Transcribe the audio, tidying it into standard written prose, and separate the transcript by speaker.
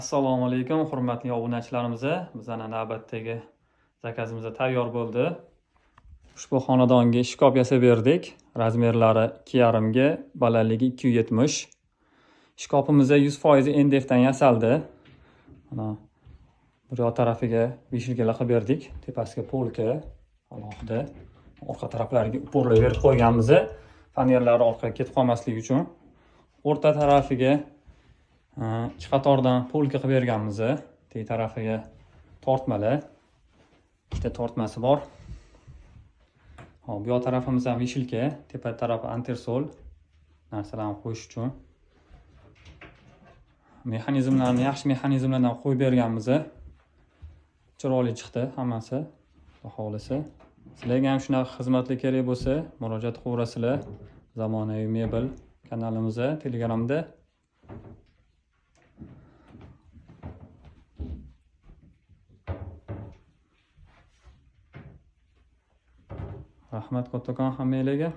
Speaker 1: Assalomu alaykum, hurmatli obunachilarimiz. Bizning navbatdagi zakazimiz tayyor bo'ldi. Ushbu xonadonga shkop yasab berdik. Razmerlari 2,5 ga, balandligi 270. Shkopimiz 100% NDFdan yasaldi. Mana bu tarafiga vishilkalar qilib berdik. Tepasiga polka, alohida. Orqa taraflariga uporlar berib qo'yganmiz. Fanerlari orqaga ketib qolmasligi uchun. O'rta tarafiga ikki qatordan polka qilib berganmiz. Teg tarafiga tortmalar. Ikkita tortmasi bor. Hop, bu tarafimiz ham vishilka, tepa tarafi antersol narsalarni qo'yish uchun. Mexanizmlarni yaxshi mexanizmlardan qo'yib berganmiz. Chiroyli chiqdi hammasi. Xudo xolisa. Sizlarga ham shunaqa xizmatlar kerak bo'lsa, murojaat qilaverasizlar. Zamonaviy mebel kanalimizda, Telegramda. Rahmat kattakon hammalarga.